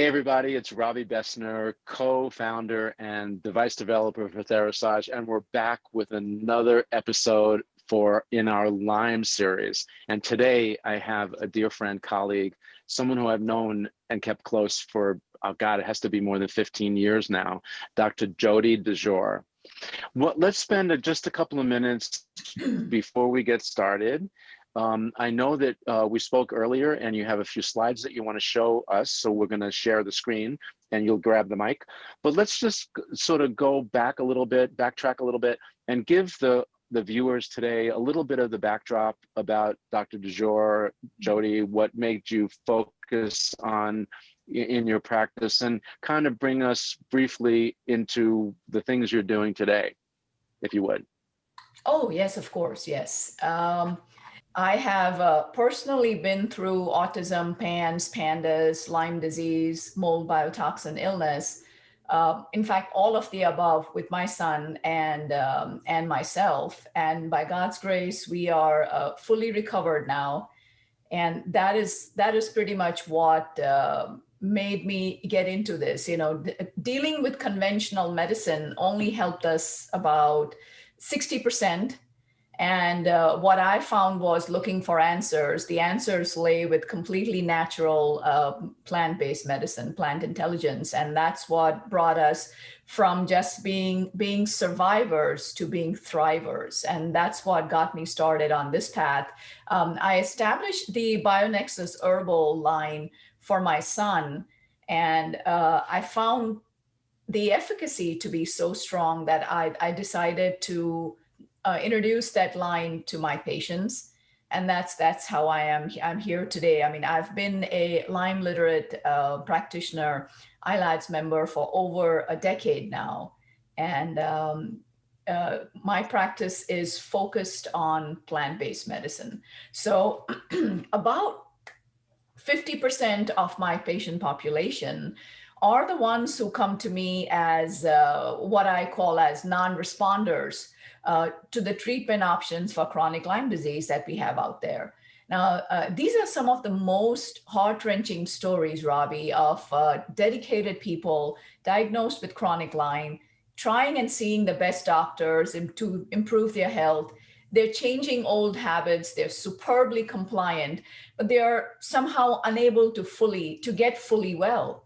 everybody, it's Robbie Bessner, co-founder and device developer for Therasage, and we're back with another episode in our Lyme series. And today I have a dear friend, colleague, someone who I've known and kept close for, oh God, it has to be more than 15 years now, Dr. Jodie Dashore. Well, let's spend just a couple of minutes before we get started. I know that we spoke earlier and you have a few slides that you want to show us, so we're going to share the screen and you'll grab the mic. But let's just sort of go back a little bit, backtrack a little bit, and give the viewers today a little bit of the backdrop about Dr. Dashore, Jodie, what made you focus on in your practice, and kind of bring us briefly into the things you're doing today, if you would. Oh, yes, of course, yes. I have personally been through autism, PANS, PANDAS, Lyme disease, mold, biotoxin illness. In fact, all of the above with my son and myself. And by God's grace, we are fully recovered now. And that is pretty much what made me get into this. You know, dealing with conventional medicine only helped us about 60%. And what I found was looking for answers. The answers lay with completely natural plant-based medicine, plant intelligence. And that's what brought us from just being survivors to being thrivers. And that's what got me started on this path. I established the BioNexus Herbal line for my son. And I found the efficacy to be so strong that I decided to introduce that line to my patients, and that's how I'm here today. I mean, I've been a Lyme literate practitioner, ILADS member for over a decade now, and my practice is focused on plant-based medicine. So about 50% of my patient population are the ones who come to me as what I call as non-responders to the treatment options for chronic Lyme disease that we have out there. Now, these are some of the most heart-wrenching stories, Robbie, of dedicated people diagnosed with chronic Lyme, trying and seeing the best doctors to improve their health. They're changing old habits, they're superbly compliant, but they are somehow unable to get fully well.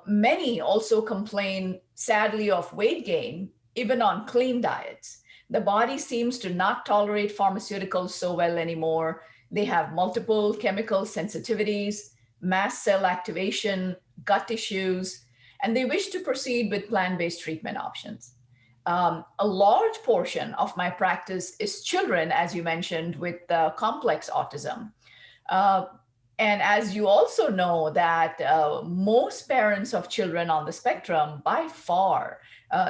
Many also complain, sadly, of weight gain, even on clean diets. The body seems to not tolerate pharmaceuticals so well anymore. They have multiple chemical sensitivities, mast cell activation, gut issues, and they wish to proceed with plant-based treatment options. A large portion of my practice is children, as you mentioned, with complex autism. And as you also know that most parents of children on the spectrum, by far,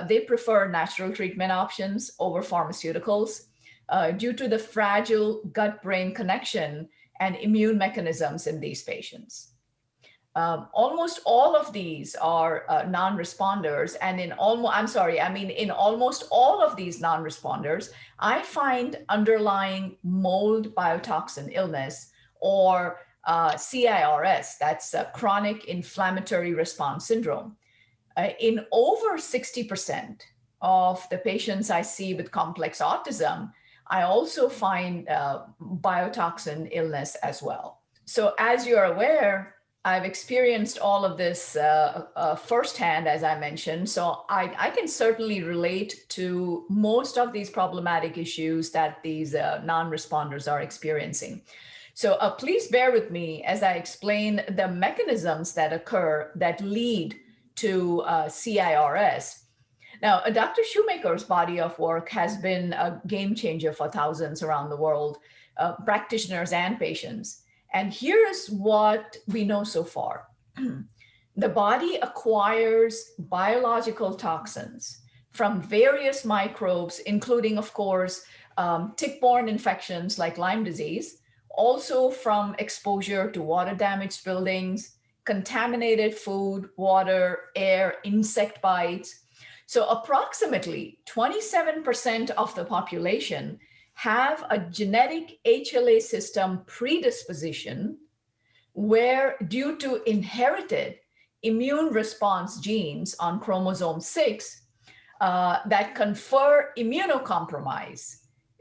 they prefer natural treatment options over pharmaceuticals due to the fragile gut-brain connection and immune mechanisms in these patients. Almost all of these are non-responders, and in almost all of these non-responders, I find underlying mold biotoxin illness, or CIRS, that's chronic inflammatory response syndrome. In over 60% of the patients I see with complex autism, I also find biotoxin illness as well. So as you're aware, I've experienced all of this firsthand, as I mentioned. So I can certainly relate to most of these problematic issues that these non-responders are experiencing. So please bear with me as I explain the mechanisms that occur that lead to CIRS. Now, Dr. Shoemaker's body of work has been a game changer for thousands around the world, practitioners and patients. And here's what we know so far. The body acquires biological toxins from various microbes, including, of course, tick-borne infections like Lyme disease, also from exposure to water-damaged buildings, contaminated food, water, air, insect bites. So approximately 27% of the population have a genetic HLA system predisposition where, due to inherited immune response genes on chromosome 6 that confer immunocompromise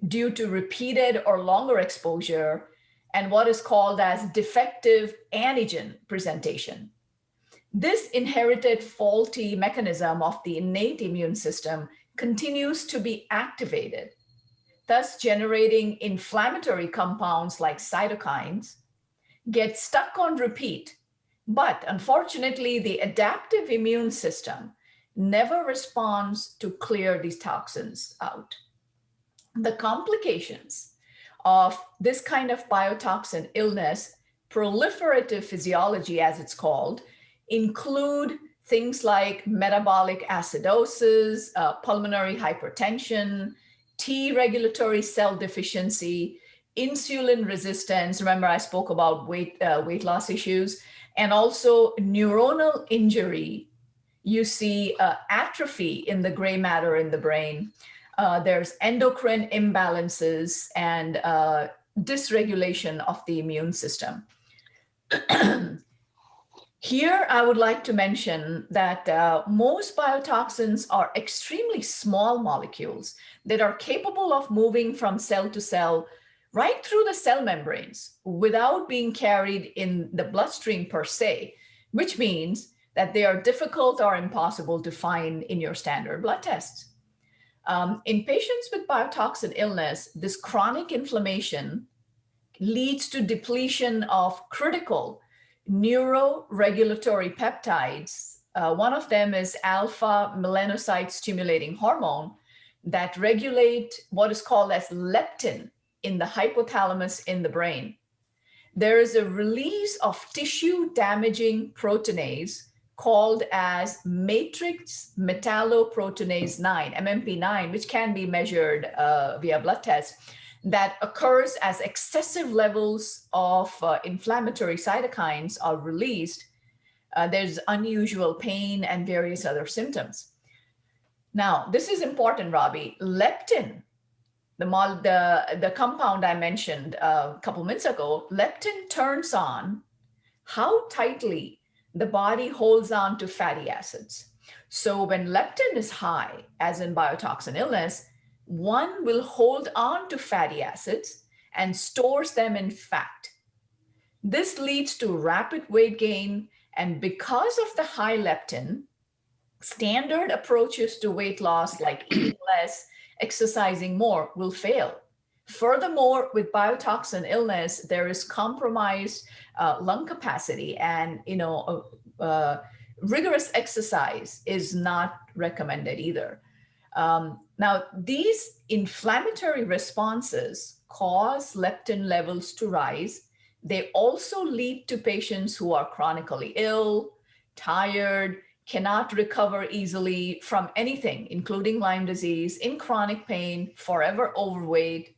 due to repeated or longer exposure and what is called as defective antigen presentation. This inherited faulty mechanism of the innate immune system continues to be activated, thus generating inflammatory compounds like cytokines, get stuck on repeat. But unfortunately, the adaptive immune system never responds to clear these toxins out. The complications of this kind of biotoxin illness, proliferative physiology as it's called, include things like metabolic acidosis, pulmonary hypertension, T regulatory cell deficiency, insulin resistance. Remember, I spoke about weight loss issues, and also neuronal injury. You see atrophy in the gray matter in the brain. There's endocrine imbalances and dysregulation of the immune system. Here, I would like to mention that most biotoxins are extremely small molecules that are capable of moving from cell to cell right through the cell membranes without being carried in the bloodstream per se, which means that they are difficult or impossible to find in your standard blood tests. In patients with biotoxin illness, this chronic inflammation leads to depletion of critical neuroregulatory peptides. One of them is alpha melanocyte stimulating hormone that regulate what is called as leptin in the hypothalamus in the brain. There is a release of tissue damaging proteinase called as matrix metalloproteinase 9, MMP9, which can be measured via blood tests, that occurs as excessive levels of inflammatory cytokines are released. There's unusual pain and various other symptoms. Now, this is important, Robbie. Leptin, the compound I mentioned a couple minutes ago, leptin turns on how tightly the body holds on to fatty acids. So when leptin is high, as in biotoxin illness, one will hold on to fatty acids and stores them in fat. This leads to rapid weight gain, and because of the high leptin, standard approaches to weight loss like eating less, exercising more will fail. Furthermore, with biotoxin illness, there is compromised lung capacity, and rigorous exercise is not recommended either. Now, these inflammatory responses cause leptin levels to rise. They also lead to patients who are chronically ill, tired, cannot recover easily from anything, including Lyme disease, in chronic pain, forever overweight.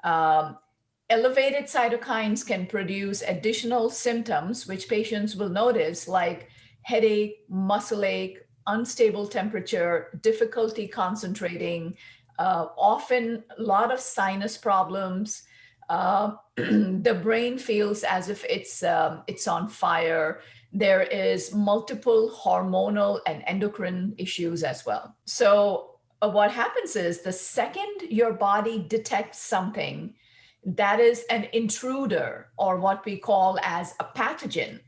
Elevated cytokines can produce additional symptoms, which patients will notice, like headache, muscle ache, unstable temperature, difficulty concentrating, often a lot of sinus problems. The brain feels as if it's on fire. There is multiple hormonal and endocrine issues as well. So what happens is the second your body detects something that is an intruder, or what we call as a pathogen,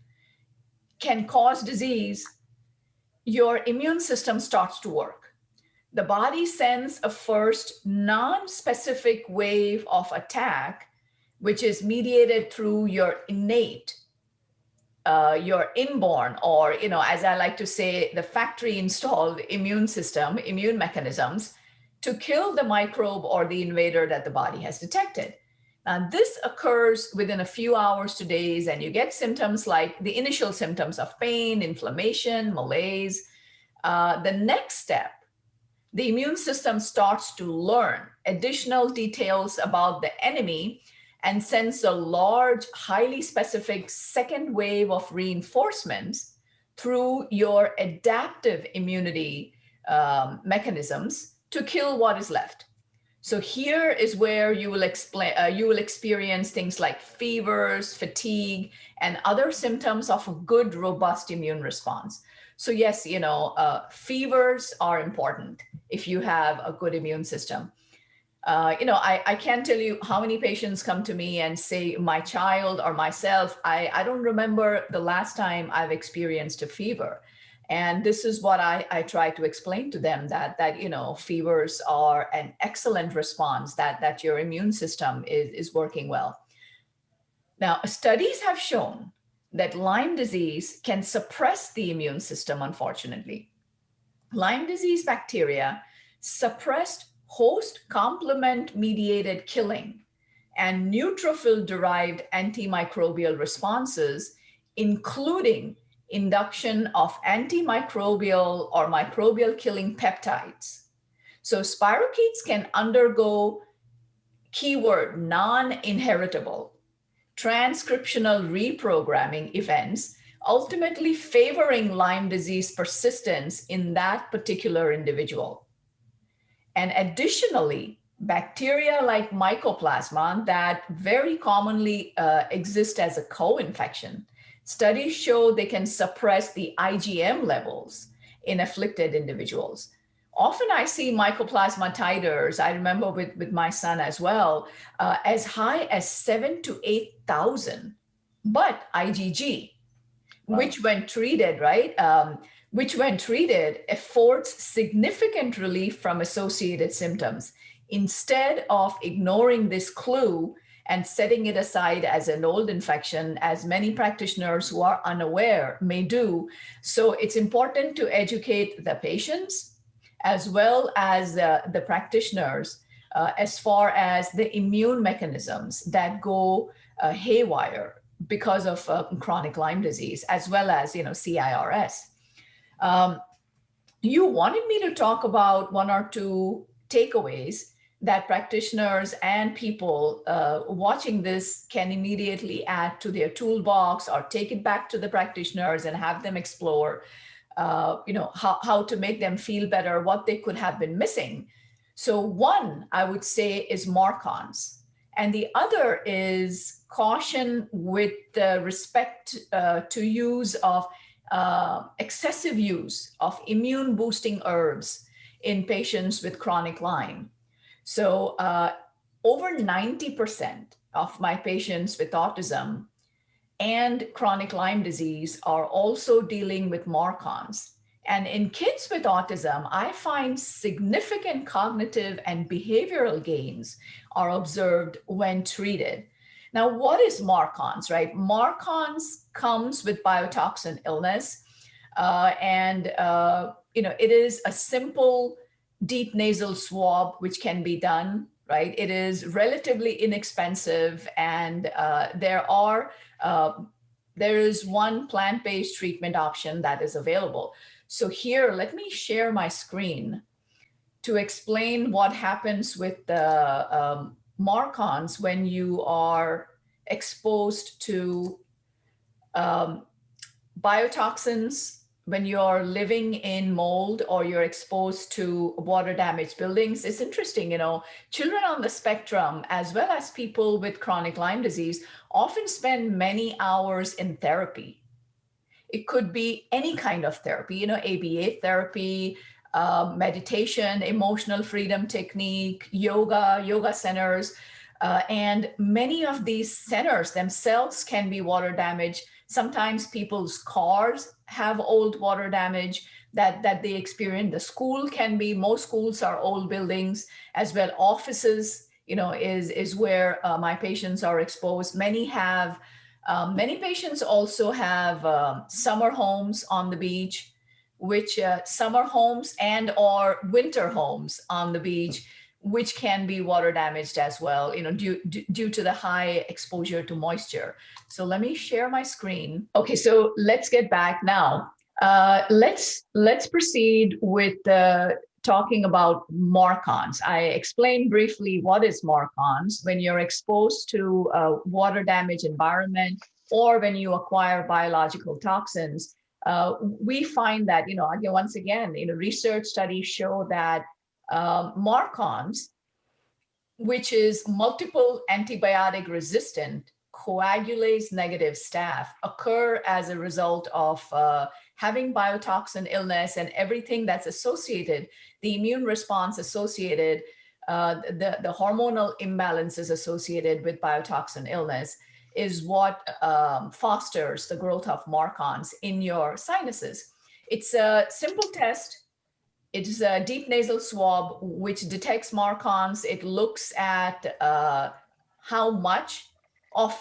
can cause disease, your immune system starts to work. The body sends a first non-specific wave of attack, which is mediated through your innate, your inborn, or, as I like to say, the factory installed immune system, immune mechanisms to kill the microbe or the invader that the body has detected. Now, this occurs within a few hours to days, and you get symptoms like the initial symptoms of pain, inflammation, malaise. The next step, the immune system starts to learn additional details about the enemy and sends a large, highly specific second wave of reinforcements through your adaptive immunity mechanisms to kill what is left. So here is where you will experience things like fevers, fatigue, and other symptoms of a good, robust immune response. So yes, fevers are important if you have a good immune system. I can't tell you how many patients come to me and say, my child or myself, I don't remember the last time I've experienced a fever. And this is what I try to explain to them, that fevers are an excellent response, that your immune system is working well. Now, studies have shown that Lyme disease can suppress the immune system, unfortunately. Lyme disease bacteria suppressed host complement mediated killing and neutrophil derived antimicrobial responses, including induction of antimicrobial or microbial killing peptides. So spirochetes can undergo keyword non-inheritable transcriptional reprogramming events, ultimately favoring Lyme disease persistence in that particular individual. And additionally, bacteria like Mycoplasma that very commonly exist as a co-infection, studies show they can suppress the IgM levels in afflicted individuals. Often I see Mycoplasma titers, I remember with my son as well, as high as 7,000 to 8,000, but IgG, wow, which when treated, which when treated affords significant relief from associated symptoms. Instead of ignoring this clue and setting it aside as an old infection, as many practitioners who are unaware may do. So it's important to educate the patients as well as the practitioners as far as the immune mechanisms that go haywire because of chronic Lyme disease, as well as CIRS. You wanted me to talk about one or two takeaways that practitioners and people watching this can immediately add to their toolbox or take it back to the practitioners and have them explore how to make them feel better, what they could have been missing. So one, I would say, is MARCONS. And the other is caution with respect to use of excessive use of immune boosting herbs in patients with chronic Lyme. So over 90% of my patients with autism and chronic Lyme disease are also dealing with MARCONS. And in kids with autism, I find significant cognitive and behavioral gains are observed when treated. Now, what is MARCONS, right? MARCONS comes with biotoxin illness. It is a simple deep nasal swab, which can be done, right? It is relatively inexpensive, and there is one plant-based treatment option that is available. So here, let me share my screen to explain what happens with the MARCONS when you are exposed to biotoxins, when you're living in mold or you're exposed to water damaged buildings. It's interesting, children on the spectrum, as well as people with chronic Lyme disease, often spend many hours in therapy. It could be any kind of therapy, ABA therapy, meditation, emotional freedom technique, yoga centers. And many of these centers themselves can be water damaged. Sometimes people's cars have old water damage that they experience. The school can be, most schools are old buildings as well. Offices, is where my patients are exposed. Many patients also have summer homes on the beach, which summer homes and or winter homes on the beach, which can be water damaged as well, due to the high exposure to moisture. So let me share my screen. Okay, so let's get back now. Let's proceed with talking about MARCONS. I explained briefly what is MARCONS. When you're exposed to a water damaged environment or when you acquire biological toxins, we find that, once again, research studies show that MARCONS which is multiple antibiotic resistant coagulase negative staph, occur as a result of having biotoxin illness and everything that's associated, the immune response associated, the hormonal imbalances associated with biotoxin illness is what fosters the growth of MARCoNS in your sinuses. It's a simple test. It's a deep nasal swab which detects MARCoNS. It looks at how much of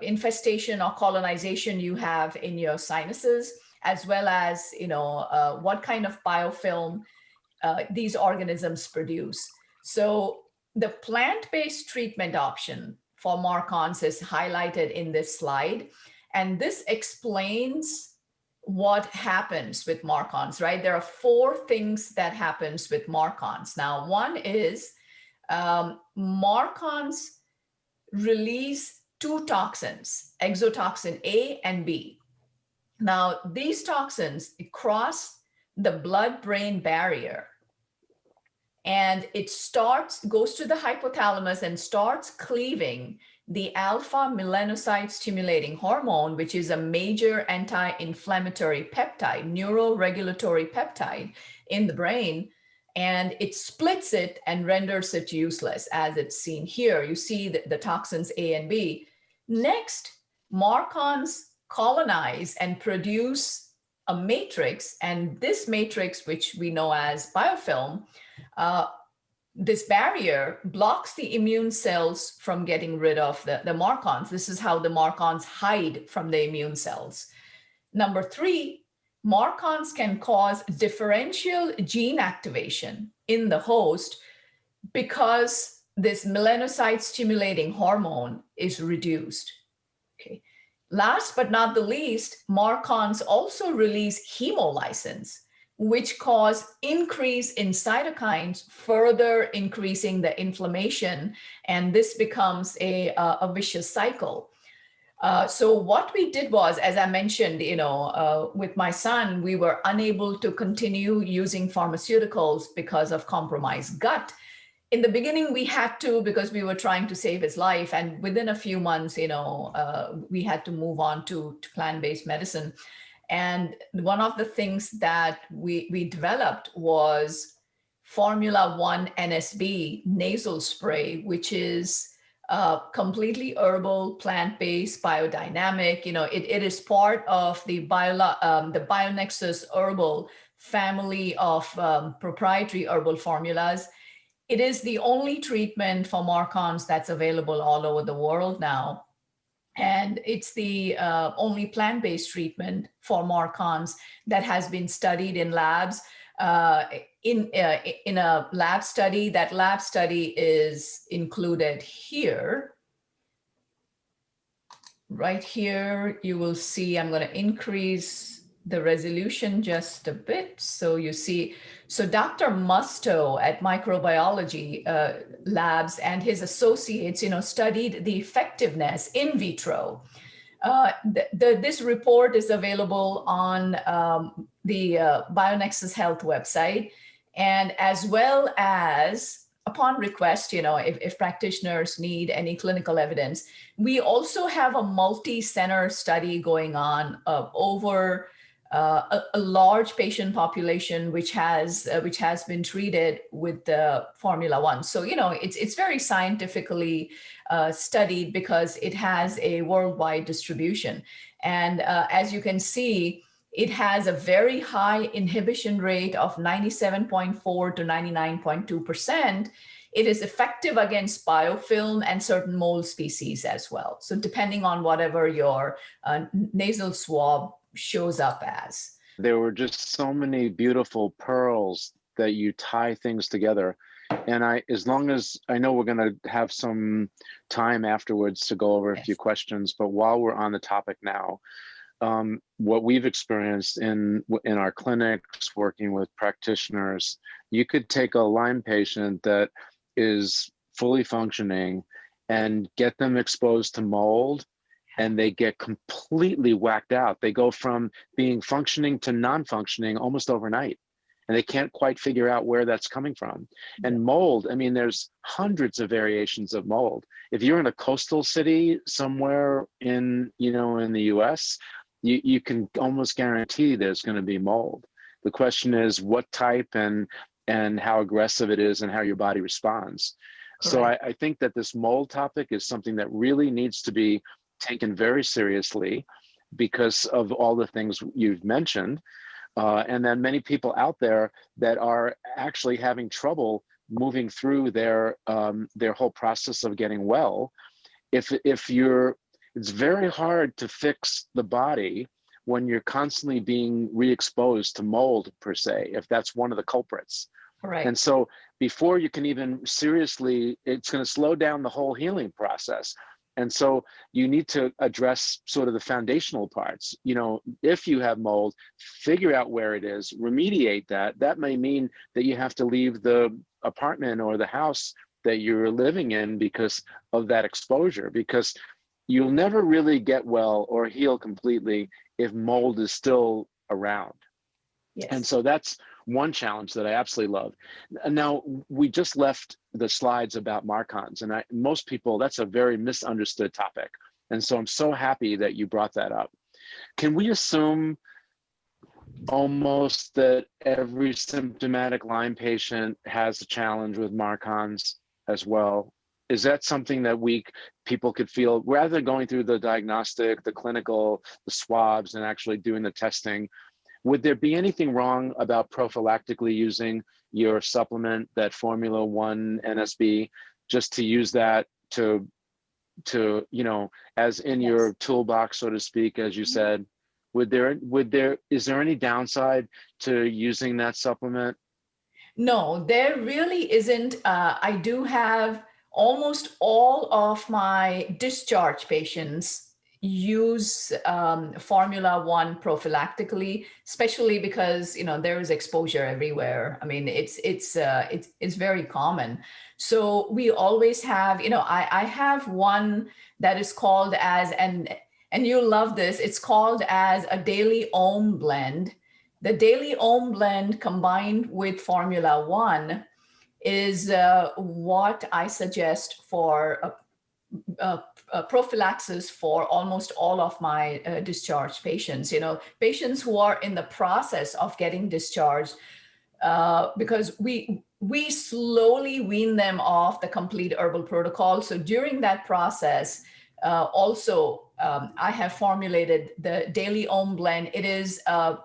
infestation or colonization you have in your sinuses, as well as what kind of biofilm these organisms produce. So the plant-based treatment option for MARCoNS is highlighted in this slide, and this explains what happens with MARCoNS, right? There are 4 things that happens with MARCoNS. Now, one is MARCoNS release 2 toxins, exotoxin A and B. Now, these toxins cross the blood-brain barrier, and it goes to the hypothalamus and starts cleaving the alpha melanocyte stimulating hormone, which is a major anti-inflammatory peptide, neuroregulatory peptide in the brain, and it splits it and renders it useless, as it's seen here. You see the toxins A and B. Next, MARCoNS colonize and produce a matrix, and this matrix, which we know as biofilm, this barrier blocks the immune cells from getting rid of the MARCoNS. This is how the MARCoNS hide from the immune cells. Number 3, MARCoNS can cause differential gene activation in the host because this melanocyte stimulating hormone is reduced. Okay. Last but not the least, MARCoNS also release hemolysins, which cause increase in cytokines, further increasing the inflammation, and this becomes a vicious cycle. So what we did was, as I mentioned, with my son, we were unable to continue using pharmaceuticals because of compromised gut. In the beginning, we had to, because we were trying to save his life, and within a few months, we had to move on to plant-based medicine. And one of the things that we developed was Formula 1 NSB nasal spray, which is completely herbal, plant-based, biodynamic. It is part of the BioNexus Herbal family of proprietary herbal formulas. It is the only treatment for MARCoNS that's available all over the world now. And it's the only plant-based treatment for MARCoNS that has been studied in labs. In a lab study, that lab study is included here. Right here, you will see, I'm going to increase the resolution just a bit. So you see, so Dr. Musto at microbiology labs and his associates, studied the effectiveness in vitro. This report is available on the BioNexus Health website, and as well as upon request, if practitioners need any clinical evidence, we also have a multi-center study going on over a large patient population which has been treated with the Formula 1. So it's very scientifically studied because it has a worldwide distribution, and as you can see, it has a very high inhibition rate of 97.4 to 99.2%. It is effective against biofilm and certain mold species as well. So depending on whatever your nasal swab shows up as. There were just so many beautiful pearls that you tie things together. And as long as I know we're going to have some time afterwards to go over a few questions, but while we're on the topic now, what we've experienced in our clinics working with practitioners, you could take a Lyme patient that is fully functioning and get them exposed to mold, and they get completely whacked out. They go from being functioning to non-functioning almost overnight. and they can't quite figure out where that's coming from. And mold, I mean, there's hundreds of variations of mold. If you're in a coastal city somewhere in, you know, in the US, you can almost guarantee there's going to be mold. The question is what type and how aggressive it is and how your body responds. Correct. So I think that this mold topic is something that really needs to be taken very seriously because of all the things you've mentioned. And then many people out there that are actually having trouble moving through their whole process of getting well. It's very hard to fix the body when you're constantly being re-exposed to mold per se, if that's one of the culprits. Right. And so before you can even seriously, it's going to slow down the whole healing process. And so you need to address sort of the foundational parts. You know, if you have mold, figure out where it is, remediate that. That may mean that you have to leave the apartment or the house that you're living in because of that exposure, because you'll never really get well or heal completely if mold is still around. Yes. And so that's one challenge that I absolutely love. Now, we just left the slides about MARCoNS, and most people, that's a very misunderstood topic. And so I'm so happy that you brought that up. Can we assume almost that every symptomatic Lyme patient has a challenge with MARCoNS as well? Is that something that people could feel, rather than going through the diagnostic, the clinical, the swabs, and actually doing the testing? Would there be anything wrong about prophylactically using your supplement, that Formula 1 NSB, just to use that to you know, as in your toolbox, so to speak, as you said? Is there any downside to using that supplement? No, there really isn't. I do have almost all of my discharge patients use Formula 1 prophylactically, especially because, you know, there is exposure everywhere. I mean, it's very common. So we always have, you know, I have one that is called as, and you'll love this, it's called as a daily Ohm Blend. The daily Ohm Blend combined with Formula 1 is what I suggest for prophylaxis for almost all of my discharged patients. You know, patients who are in the process of getting discharged, because we slowly wean them off the complete herbal protocol. So during that process, I have formulated the daily Ohm Blend. It is a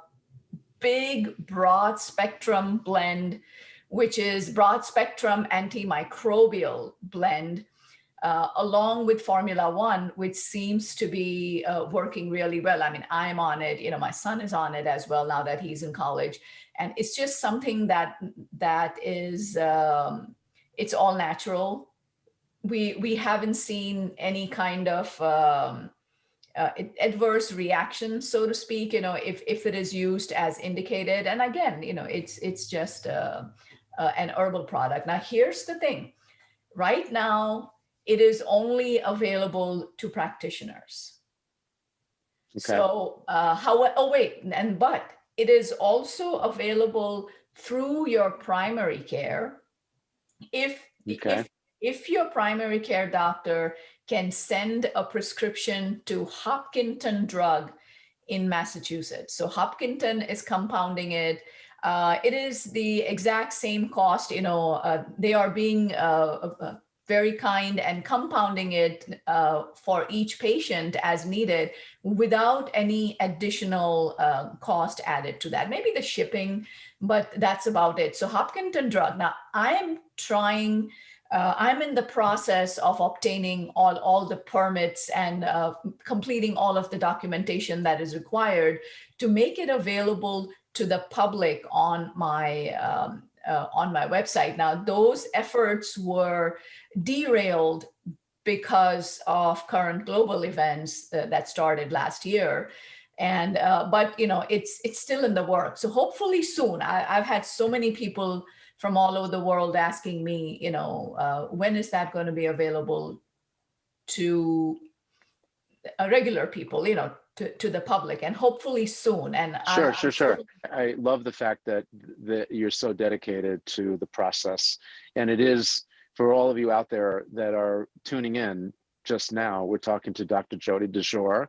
big broad spectrum blend, which is broad spectrum antimicrobial blend, along with Formula 1, which seems to be working really well. I mean, I'm on it, you know, my son is on it as well now that he's in college. And it's just something that is, it's all natural. We haven't seen any kind of adverse reaction, so to speak, you know, if it is used as indicated. And again, you know, it's just an herbal product. Now, here's the thing. Right now, it is only available to practitioners. Okay. So, but it is also available through your primary care if your primary care doctor can send a prescription to Hopkinton Drug in Massachusetts. So Hopkinton is compounding it. It is the exact same cost. You know, they are being very kind and compounding it for each patient as needed without any additional cost added to that. Maybe the shipping, but that's about it. So Hopkinton Drug. Now I'm in the process of obtaining all the permits and completing all of the documentation that is required to make it available to the public on my website. Now, those efforts were derailed because of current global events that started last year. And but you know, it's still in the works. So hopefully soon. I've had so many people from all over the world asking me, you know, when is that going to be available to regular people, to the public, and hopefully soon. And Sure, sure, sure. I love the fact that you're so dedicated to the process. And it is, for all of you out there that are tuning in just now, we're talking to Dr. Jodie Dashore,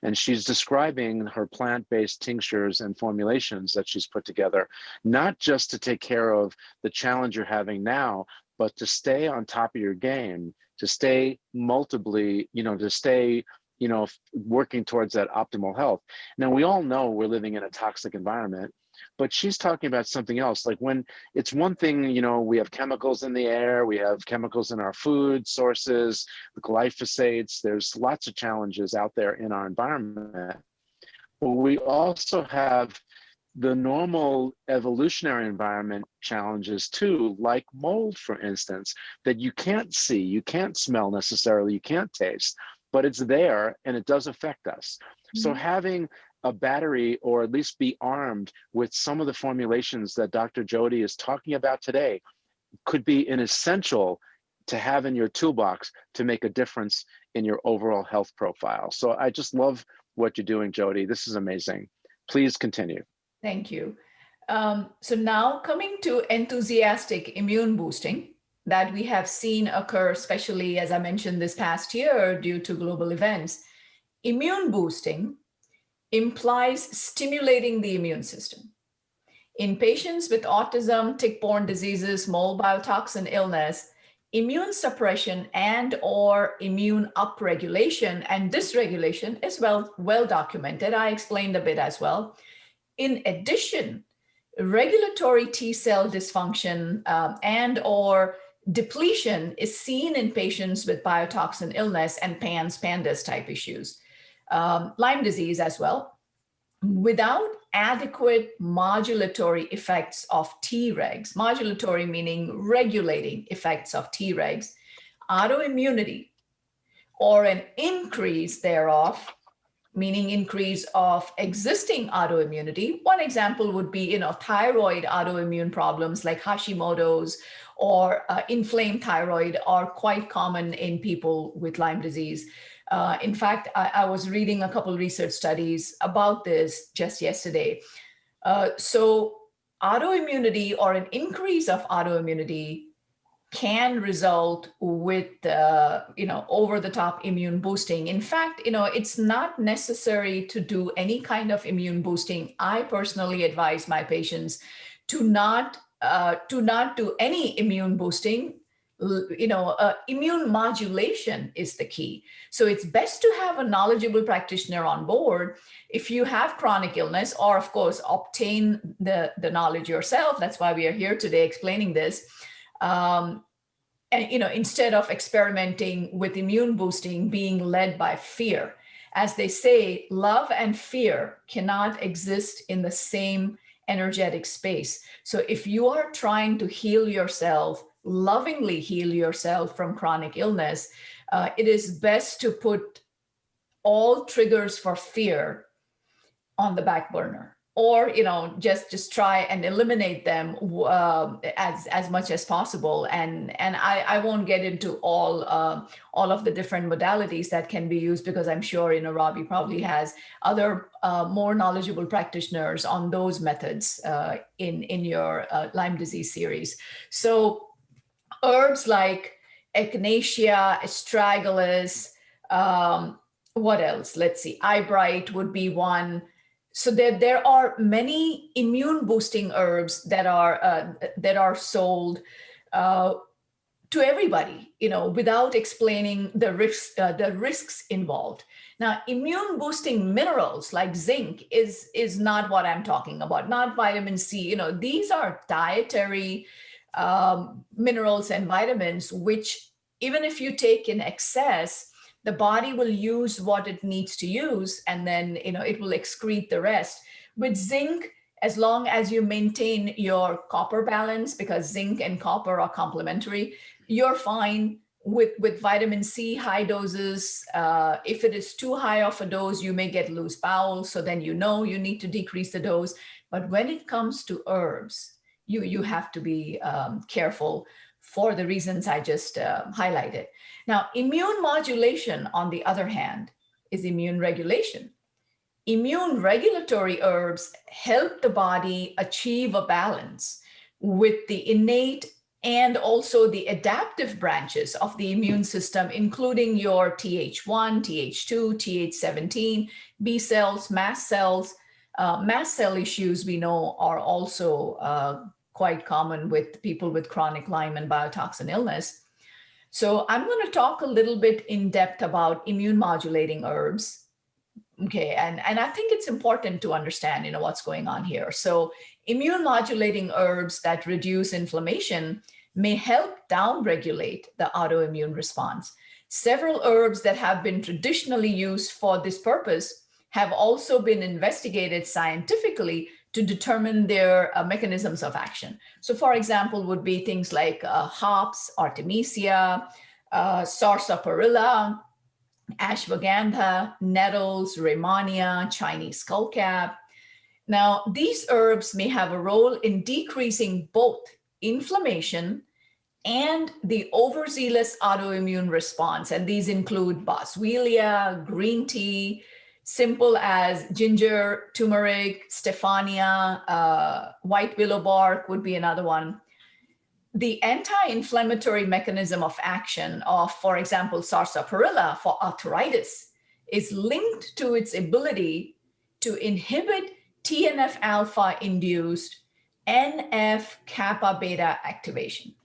and she's describing her plant-based tinctures and formulations that she's put together, not just to take care of the challenge you're having now, but to stay on top of your game, to stay multiply, to stay working towards that optimal health. Now, we all know we're living in a toxic environment, but she's talking about something else. Like, when it's one thing, we have chemicals in the air, we have chemicals in our food sources, glyphosates, there's lots of challenges out there in our environment. But we also have the normal evolutionary environment challenges too, like mold, for instance, that you can't see, you can't smell necessarily, you can't taste, but it's there and it does affect us. Mm-hmm. So having a battery, or at least be armed with some of the formulations that Dr. Jodie is talking about today, could be an essential to have in your toolbox to make a difference in your overall health profile. So I just love what you're doing, Jodie. This is amazing. Please continue. Thank you. So now coming to enthusiastic immune boosting that we have seen occur, especially as I mentioned this past year due to global events. Immune boosting implies stimulating the immune system. In patients with autism, tick-borne diseases, mold, biotoxin illness, immune suppression and or immune upregulation and dysregulation is well documented. I explained a bit as well. In addition, regulatory T cell dysfunction and or depletion is seen in patients with biotoxin illness and PANDAS type issues. Lyme disease as well. Without adequate modulatory effects of Tregs, modulatory meaning regulating effects of Tregs, autoimmunity or an increase thereof, meaning increase of existing autoimmunity. One example would be, thyroid autoimmune problems like Hashimoto's or inflamed thyroid are quite common in people with Lyme disease. In fact, I was reading a couple of research studies about this just yesterday. So autoimmunity or an increase of autoimmunity can result with, over-the-top immune boosting. In fact, it's not necessary to do any kind of immune boosting. I personally advise my patients to not do any immune boosting. Immune modulation is the key. So it's best to have a knowledgeable practitioner on board. If you have chronic illness, or of course, obtain the knowledge yourself. That's why we are here today explaining this. And, instead of experimenting with immune boosting being led by fear. As they say, love and fear cannot exist in the same energetic space. So if you are trying to heal yourself, lovingly heal yourself from chronic illness, it is best to put all triggers for fear on the back burner, or just try and eliminate them as much as possible. And I won't get into all of the different modalities that can be used, because I'm sure Robbie probably has other more knowledgeable practitioners on those methods in your Lyme disease series. So herbs like echinacea, astragalus, what else? Let's see, eyebright would be one. So there are many immune boosting herbs that are sold to everybody, without explaining the risks involved. Now, immune boosting minerals like zinc is not what I'm talking about, not vitamin C. These are dietary minerals and vitamins, which even if you take in excess, the body will use what it needs to use, and then it will excrete the rest. With zinc, as long as you maintain your copper balance, because zinc and copper are complementary, you're fine. With vitamin C, high doses, if it is too high of a dose, you may get loose bowel, so then you need to decrease the dose. But when it comes to herbs, you have to be careful for the reasons I just highlighted. Now, immune modulation, on the other hand, is immune regulation. Immune regulatory herbs help the body achieve a balance with the innate and also the adaptive branches of the immune system, including your Th1, Th2, Th17, B cells, mast cells. Mast cell issues we know are also quite common with people with chronic Lyme and biotoxin illness. So I'm going to talk a little bit in depth about immune modulating herbs. Okay, and I think it's important to understand, what's going on here. So immune modulating herbs that reduce inflammation may help downregulate the autoimmune response. Several herbs that have been traditionally used for this purpose have also been investigated scientifically to determine their mechanisms of action. So for example, would be things like hops, artemisia, sarsaparilla, ashwagandha, nettles, rehmannia, Chinese skullcap. Now, these herbs may have a role in decreasing both inflammation and the overzealous autoimmune response. And these include boswellia, green tea, simple as ginger, turmeric, stephania, white willow bark would be another one. The anti-inflammatory mechanism of action of, for example, sarsaparilla for arthritis is linked to its ability to inhibit TNF-alpha induced NF-kappa beta activation.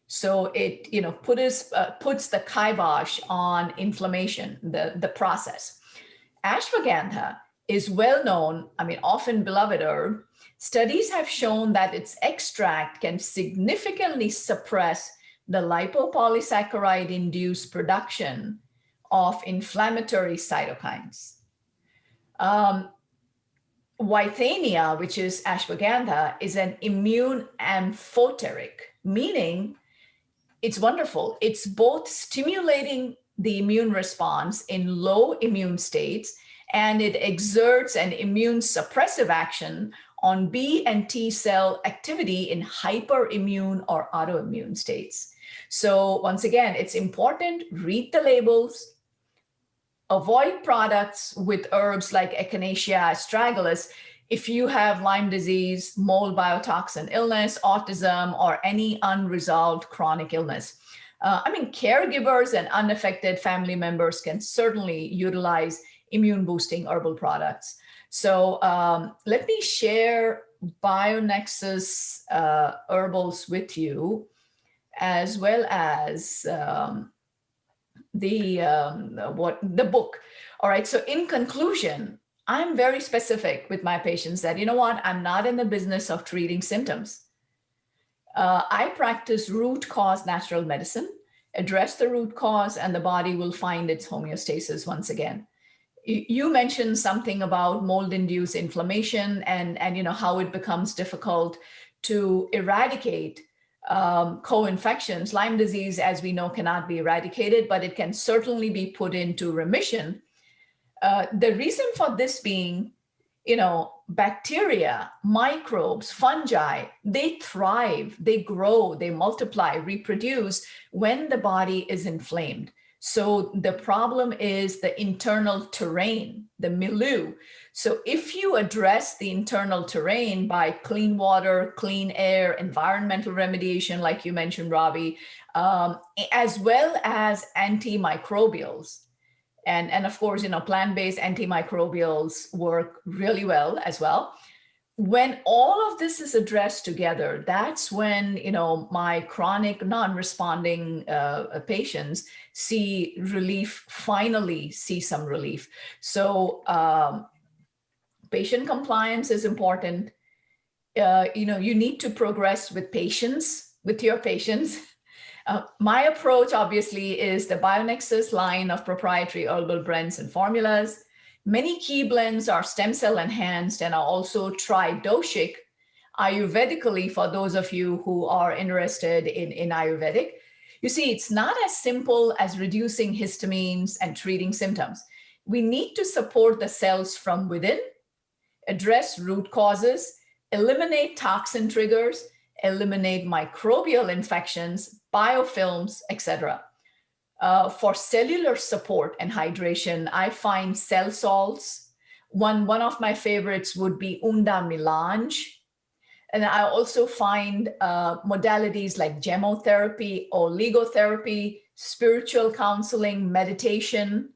So it puts the kibosh on inflammation, the process. Ashwagandha is well known, often beloved herb. Studies have shown that its extract can significantly suppress the lipopolysaccharide-induced production of inflammatory cytokines. Withania, which is ashwagandha, is an immune amphoteric, meaning it's wonderful. It's both stimulating the immune response in low immune states, and it exerts an immune suppressive action on B and T cell activity in hyperimmune or autoimmune states. So once again, it's important, read the labels, avoid products with herbs like Echinacea astragalus if you have Lyme disease, mold biotoxin illness, autism, or any unresolved chronic illness. Caregivers and unaffected family members can certainly utilize immune boosting herbal products. So let me share BioNexus herbals with you, as well as the book. All right, so in conclusion, I'm very specific with my patients that, I'm not in the business of treating symptoms. I practice root cause natural medicine, address the root cause, and the body will find its homeostasis once again. You mentioned something about mold-induced inflammation and how it becomes difficult to eradicate co-infections. Lyme disease, as we know, cannot be eradicated, but it can certainly be put into remission. The reason for this being, bacteria, microbes, fungi, they thrive, they grow, they multiply, reproduce when the body is inflamed. So the problem is the internal terrain, the milieu. So if you address the internal terrain by clean water, clean air, environmental remediation, like you mentioned, Robbie, as well as antimicrobials, and of course, plant-based antimicrobials work really well as well. When all of this is addressed together, that's when, my chronic non-responding patients see relief, finally see some relief. So patient compliance is important. You need to progress with patience, with your patients. My approach, obviously, is the BioNexus line of proprietary herbal blends and formulas. Many key blends are stem cell enhanced and are also tridoshic Ayurvedically for those of you who are interested in Ayurvedic. You see, it's not as simple as reducing histamines and treating symptoms. We need to support the cells from within, address root causes, eliminate toxin triggers, eliminate microbial infections, biofilms, etc. For cellular support and hydration, I find cell salts. One of my favorites would be Unda Melange. And I also find modalities like gemotherapy, oligotherapy, spiritual counseling, meditation,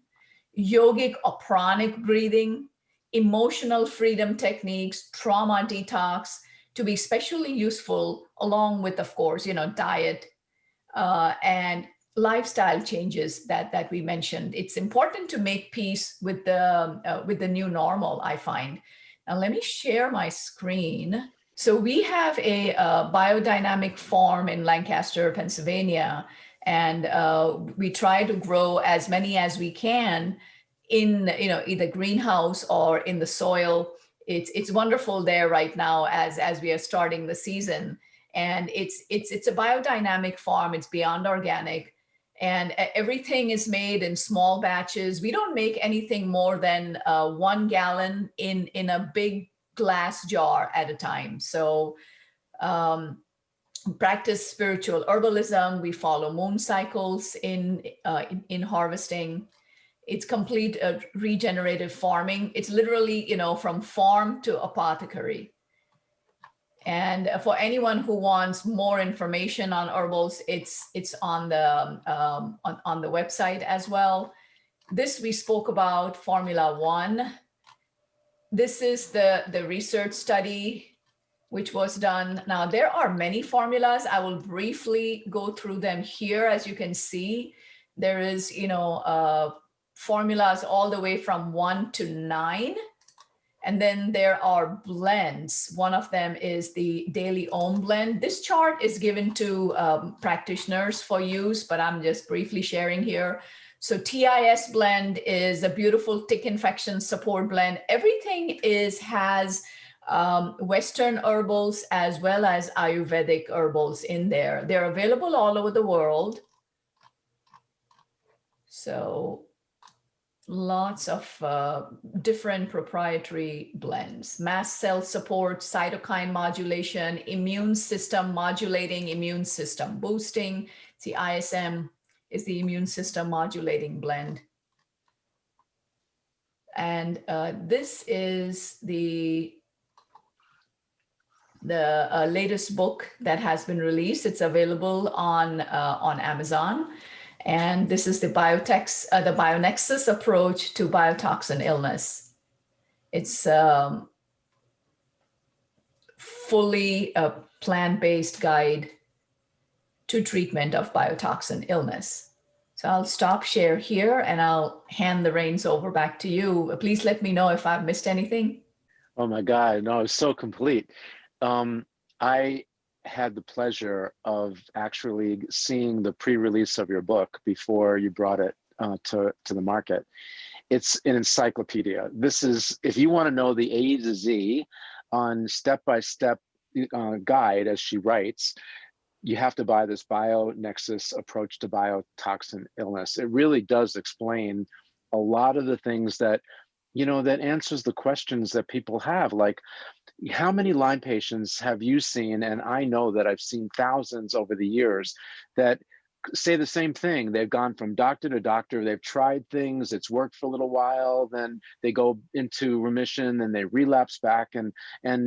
yogic or pranic breathing, emotional freedom techniques, trauma detox to be especially useful, along with, of course, diet and lifestyle changes that we mentioned. It's important to make peace with the new normal, I find. Now, let me share my screen. So we have a biodynamic farm in Lancaster, Pennsylvania, and we try to grow as many as we can in either greenhouse or in the soil. It's wonderful there right now as we are starting the season, and it's a biodynamic farm. It's beyond organic, and everything is made in small batches. We don't make anything more than 1 gallon in a big glass jar at a time. So practice spiritual herbalism. We follow moon cycles in harvesting. It's complete regenerative farming. It's literally, from farm to apothecary. And for anyone who wants more information on herbals, it's on the website as well. This we spoke about Formula 1. This is the research study which was done. Now, there are many formulas. I will briefly go through them here. As you can see, there is, formulas all the way from 1 to 9. And then there are blends. One of them is the daily Ohm Blend. This chart is given to practitioners for use, but I'm just briefly sharing here. So TIS blend is a beautiful tick infection support blend. Everything has Western herbals as well as Ayurvedic herbals in there. They're available all over the world. So lots of different proprietary blends. Mast cell support, cytokine modulation, immune system modulating, immune system boosting. See, ISM is the immune system modulating blend. And this is the latest book that has been released. It's available on Amazon. And this is the BioNexus approach to biotoxin illness. It's fully a plant-based guide to treatment of biotoxin illness. So I'll stop share here and I'll hand the reins over back to you. Please let me know if I've missed anything. Oh my God, no, it's so complete. I had the pleasure of actually seeing the pre-release of your book before you brought it to the market. It's an encyclopedia. This is, if you want to know the A to Z on step-by-step guide, as she writes, you have to buy this BioNexus approach to biotoxin illness. It really does explain a lot of the things that, that answers the questions that people have, like, how many Lyme patients have you seen? And I know that I've seen thousands over the years that say the same thing. They've gone from doctor to doctor. They've tried things. It's worked for a little while. Then they go into remission and they relapse back. And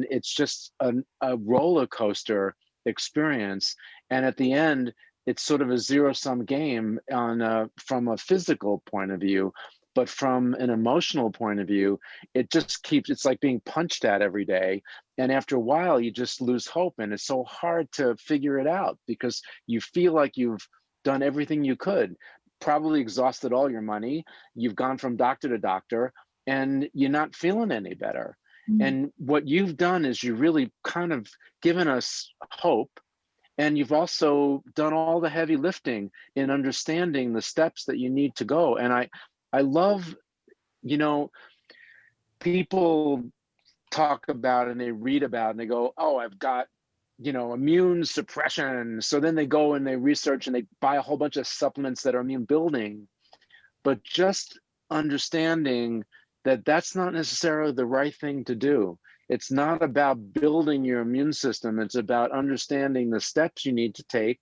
it's just a roller coaster experience. And at the end, it's sort of a zero-sum game from a physical point of view. But from an emotional point of view, it's like being punched at every day. And after a while, you just lose hope. And it's so hard to figure it out because you feel like you've done everything you could, probably exhausted all your money. You've gone from doctor to doctor and you're not feeling any better. Mm-hmm. And what you've done is you really kind of given us hope. And you've also done all the heavy lifting in understanding the steps that you need to go. And I love, people talk about and they read about and they go, oh, I've got, immune suppression. So then they go and they research and they buy a whole bunch of supplements that are immune building. But just understanding that that's not necessarily the right thing to do. It's not about building your immune system. It's about understanding the steps you need to take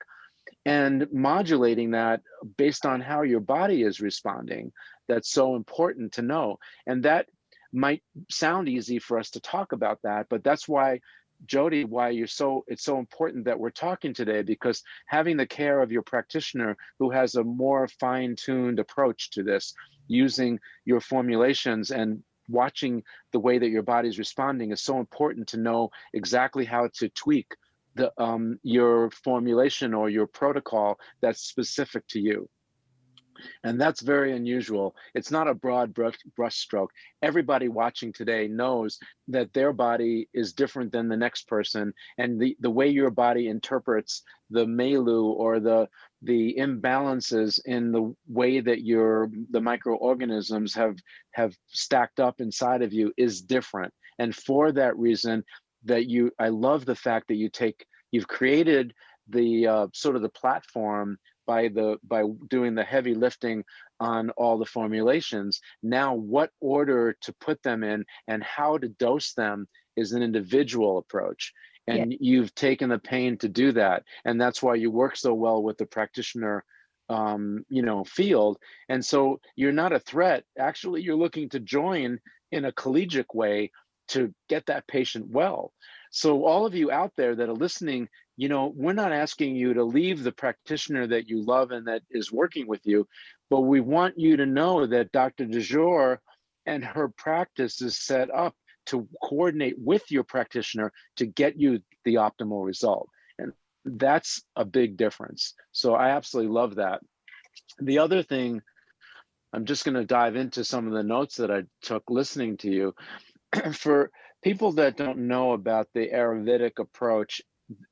and modulating that based on how your body is responding. That's so important to know. And that might sound easy for us to talk about that, but that's why, Jodie, why it's so important that we're talking today, because having the care of your practitioner who has a more fine-tuned approach to this, using your formulations and watching the way that your body's responding, is so important to know exactly how to tweak your formulation or your protocol that's specific to you. And that's very unusual. It's not a broad brush stroke. Everybody watching today knows that their body is different than the next person. And the way your body interprets the milieu or the imbalances in the way that the microorganisms have stacked up inside of you is different. And for that reason, I love the fact that you've created the sort of the platform by doing the heavy lifting on all the formulations. Now, what order to put them in and how to dose them is an individual approach. And you've taken the pain to do that. And that's why you work so well with the practitioner field. And so you're not a threat. Actually, you're looking to join in a collegiate way to get that patient well. So all of you out there that are listening, we're not asking you to leave the practitioner that you love and that is working with you, but we want you to know that Dr. Dashore and her practice is set up to coordinate with your practitioner to get you the optimal result. And that's a big difference. So I absolutely love that. The other thing, I'm just going to dive into some of the notes that I took listening to you. For people that don't know about the Ayurvedic approach,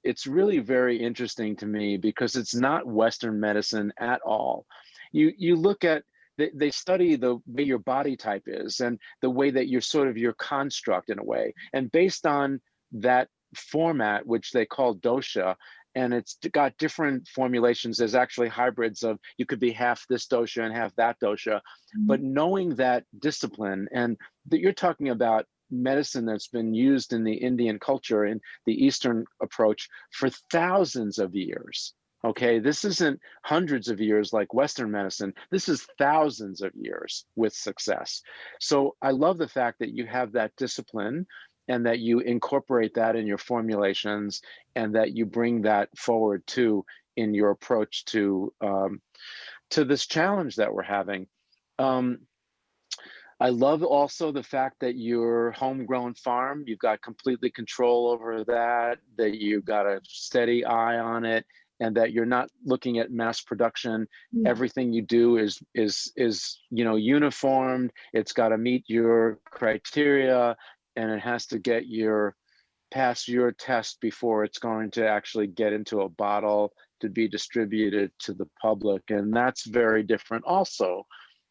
it's really very interesting to me because it's not Western medicine at all. You look at, they study the way your body type is and the way that you're sort of your construct in a way. And based on that format, which they call dosha, and it's got different formulations. There's actually hybrids of, you could be half this dosha and half that dosha. But knowing that discipline, and that you're talking about medicine that's been used in the Indian culture and the Eastern approach for thousands of years. Okay, this isn't hundreds of years like Western medicine. This is thousands of years with success. So I love the fact that you have that discipline and that you incorporate that in your formulations and that you bring that forward too in your approach to this challenge that we're having. I love also the fact that your homegrown farm, you've got completely control over that, that you've got a steady eye on it, and that you're not looking at mass production. Everything you do is uniformed. It's got to meet your criteria, and it has to get pass your test before it's going to actually get into a bottle to be distributed to the public. And that's very different also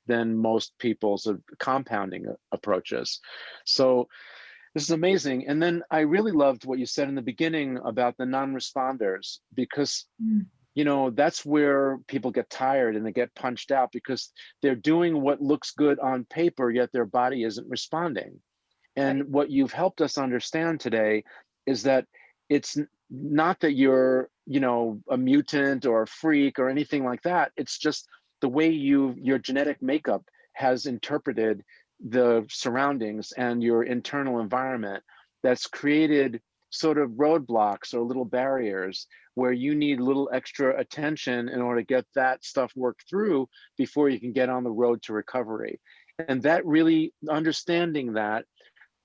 than most people's compounding approaches. So this is amazing. And then I really loved what you said in the beginning about the non-responders, because that's where people get tired and they get punched out because they're doing what looks good on paper, yet their body isn't responding. And what you've helped us understand today is that it's not that you're, a mutant or a freak or anything like that. It's just the way your genetic makeup has interpreted the surroundings and your internal environment that's created sort of roadblocks or little barriers where you need a little extra attention in order to get that stuff worked through before you can get on the road to recovery. And that really, understanding that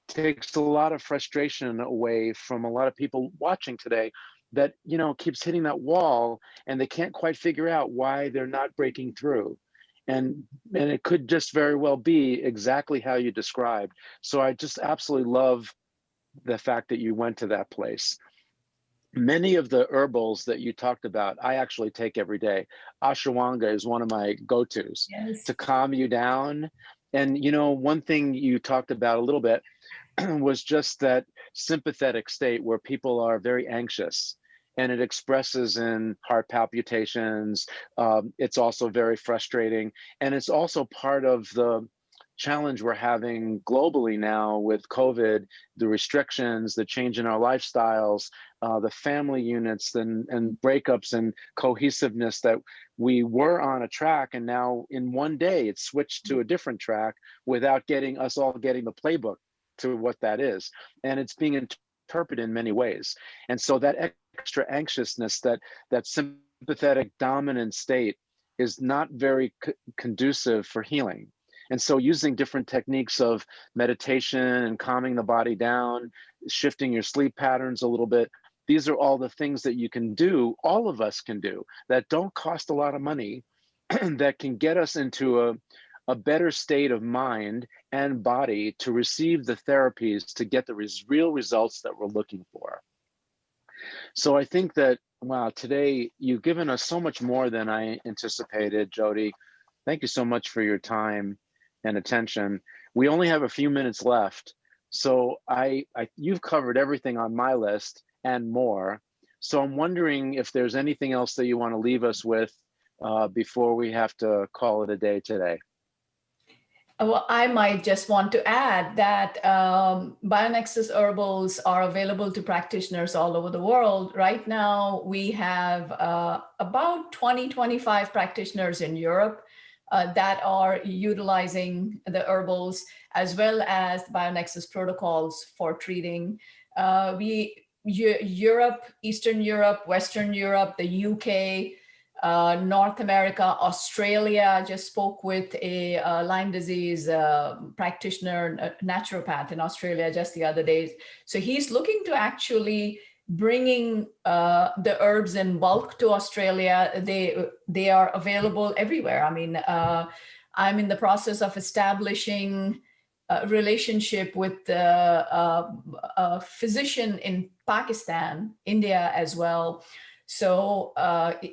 takes a lot of frustration away from a lot of people watching today that, keeps hitting that wall and they can't quite figure out why they're not breaking through. And it could just very well be exactly how you described. So I just absolutely love the fact that you went to that place. Many of the herbals that you talked about, I actually take every day. Ashwagandha is one of my go-tos to calm you down. And, one thing you talked about a little bit was just that sympathetic state where people are very anxious, and it expresses in heart palpitations. It's also very frustrating. And it's also part of challenge we're having globally now with COVID, the restrictions, the change in our lifestyles, the family units and breakups and cohesiveness, that we were on a track and now in one day it's switched to a different track without getting us all getting the playbook to what that is. And it's being interpreted in many ways. And so that extra anxiousness, that sympathetic dominant state is not very conducive for healing. And so using different techniques of meditation and calming the body down, shifting your sleep patterns a little bit, these are all the things that you can do, all of us can do, that don't cost a lot of money, that can get us into a better state of mind and body to receive the therapies to get the real results that we're looking for. So I think that, wow, today you've given us so much more than I anticipated, Jodie. Thank you so much for your time and attention. We only have a few minutes left. So you've covered everything on my list and more. So I'm wondering if there's anything else that you want to leave us with before we have to call it a day today. Well, I might just want to add that BioNexus herbals are available to practitioners all over the world. Right now, we have about 20-25 practitioners in Europe that are utilizing the herbals, as well as BioNexus protocols for treating. Europe, Eastern Europe, Western Europe, the UK, North America, Australia. Just spoke with a Lyme disease practitioner, a naturopath in Australia just the other day. So he's looking to actually bringing the herbs in bulk to Australia. They are available everywhere. I mean, I'm in the process of establishing a relationship with a physician in Pakistan, India as well. So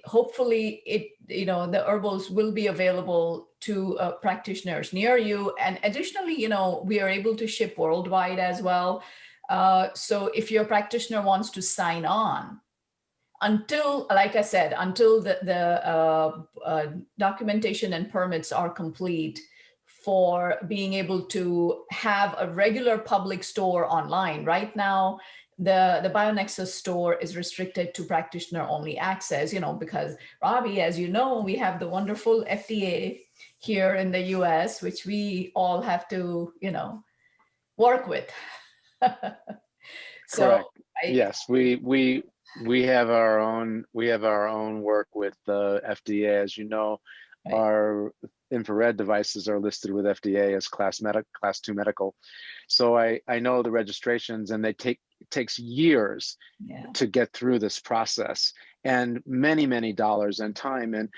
hopefully the herbals will be available to practitioners near you. And additionally, we are able to ship worldwide as well. So if your practitioner wants to sign on, until, like I said, until the documentation and permits are complete for being able to have a regular public store online. Right now, the BioNexus store is restricted to practitioner only access, because Robbie, as you know, we have the wonderful FDA here in the US, which we all have to, work with. Correct. Yes, we have our own work with the FDA. As you know, right. Our infrared devices are listed with FDA as class 2 medical. So I know the registrations, and it takes years to get through this process, and many dollars and time.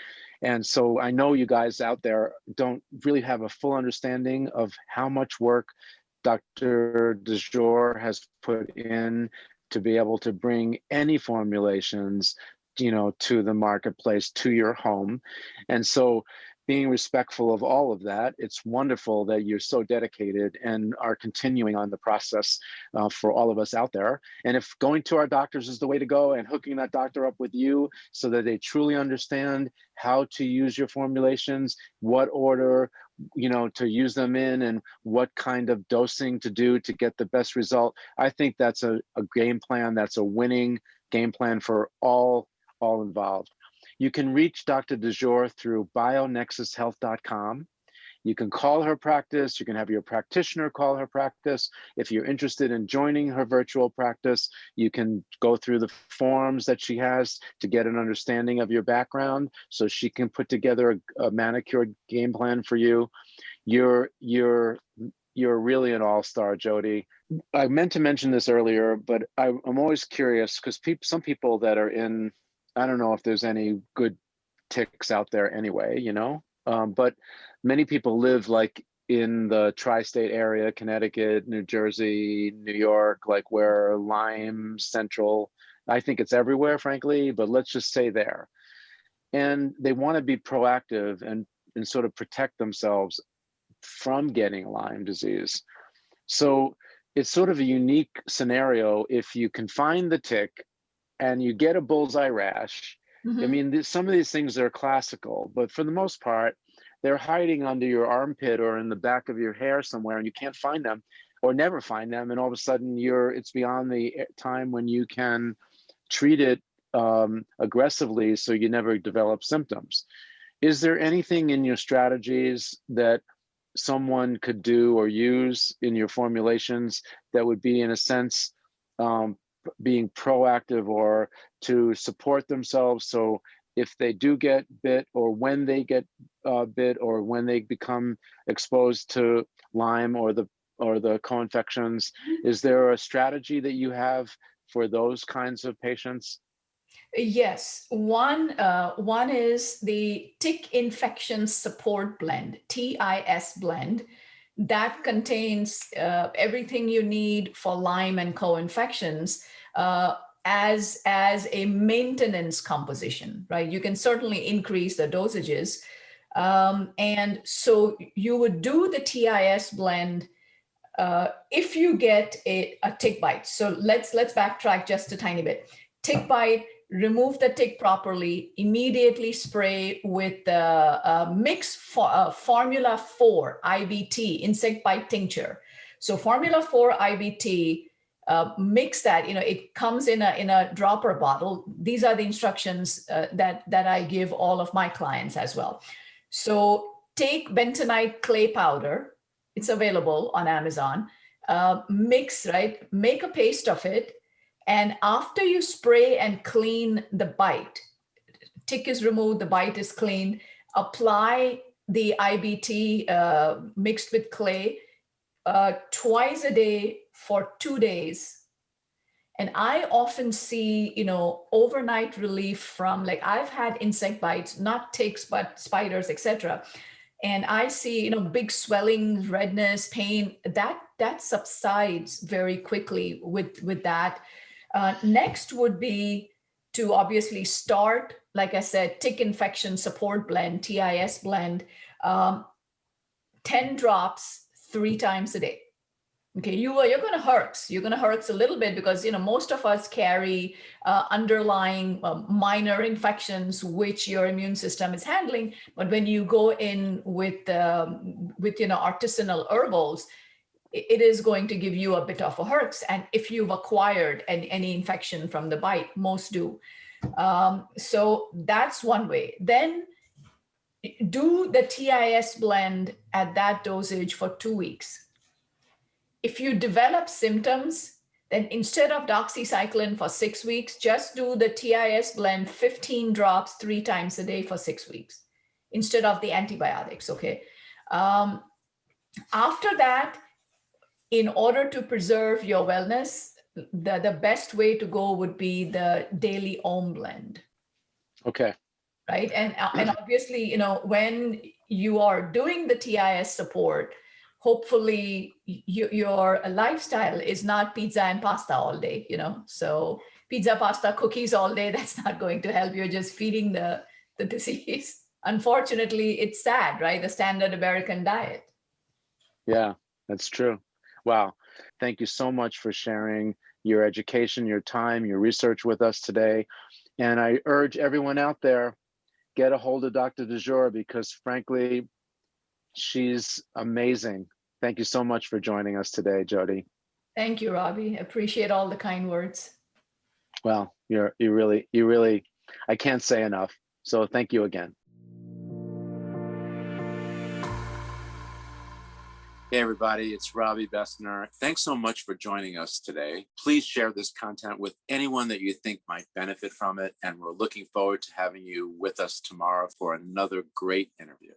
And so I know you guys out there don't really have a full understanding of how much work Dr. Dashore has put in to be able to bring any formulations, to the marketplace, to your home. And so being respectful of all of that, it's wonderful that you're so dedicated and are continuing on the process for all of us out there. And if going to our doctors is the way to go, and hooking that doctor up with you so that they truly understand how to use your formulations, what order, to use them in, and what kind of dosing to do to get the best result, I think that's a game plan. That's a winning game plan for all involved. You can reach Dr. Dashore through BioNexusHealth.com. You can call her practice. You can have your practitioner call her practice. If you're interested in joining her virtual practice, you can go through the forms that she has to get an understanding of your background, so she can put together a manicured game plan for you. You're really an all-star, Jodie. I meant to mention this earlier, but I'm always curious, because some people that are in, I don't know if there's any good ticks out there anyway, but many people live like in the tri-state area, Connecticut, New Jersey, New York, like where Lyme Central, I think it's everywhere, frankly, but let's just say there. And they want to be proactive and sort of protect themselves from getting Lyme disease. So it's sort of a unique scenario if you can find the tick and you get a bullseye rash. Mm-hmm. I mean, some of these things are classical, but for the most part, they're hiding under your armpit or in the back of your hair somewhere, and you can't find them or never find them. And all of a sudden it's beyond the time when you can treat it aggressively, so you never develop symptoms. Is there anything in your strategies that someone could do or use in your formulations that would be, in a sense, being proactive or to support themselves? So if they do get bit, or when they get bit, or when they become exposed to Lyme or the co-infections, is there a strategy that you have for those kinds of patients? Yes, one is the tick infection support blend, TIS blend, that contains everything you need for Lyme and co-infections as a maintenance composition, right? You can certainly increase the dosages, and so you would do the TIS blend if you get a tick bite. So let's backtrack just a tiny bit. Tick bite. Remove the tick properly, immediately spray with the mix Formula 4 IBT, insect bite tincture. So Formula 4 IBT, mix that, it comes in a dropper bottle. These are the instructions that I give all of my clients as well. So take bentonite clay powder. It's available on Amazon. Mix, right? Make a paste of it. And after you spray and clean the bite, tick is removed, the bite is clean, apply the IBT mixed with clay twice a day for 2 days. And I often see, overnight relief from, like, I've had insect bites, not ticks, but spiders, etc. And I see, big swelling, redness, pain, that subsides very quickly with that. Next would be to obviously start, like I said, tick infection support blend, TIS blend, 10 drops 3 times a day. Okay, you're going to hurt. You're going to hurt a little bit because, most of us carry underlying minor infections, which your immune system is handling. But when you go in with artisanal herbals, it is going to give you a bit of a herx. And if you've acquired any infection from the bite, most do. So that's one way. Then do the TIS blend at that dosage for 2 weeks. If you develop symptoms, then instead of doxycycline for 6 weeks, just do the TIS blend 15 drops 3 times a day for 6 weeks instead of the antibiotics, okay? After that, in order to preserve your wellness, the best way to go would be the daily Ohm Blend. Okay. Right. And obviously, when you are doing the TIS support, hopefully your lifestyle is not pizza and pasta all day, so pizza, pasta, cookies all day, that's not going to help. You're just feeding the disease. Unfortunately, it's sad, right? The standard American diet. Yeah, that's true. Wow. Thank you so much for sharing your education, your time, your research with us today. And I urge everyone out there, get a hold of Dr. Dashore, because frankly, she's amazing. Thank you so much for joining us today, Jodie. Thank you, Robbie. Appreciate all the kind words. Well, you really, I can't say enough. So thank you again. Hey everybody, it's Robbie Bessner. Thanks so much for joining us today. Please share this content with anyone that you think might benefit from it. And we're looking forward to having you with us tomorrow for another great interview.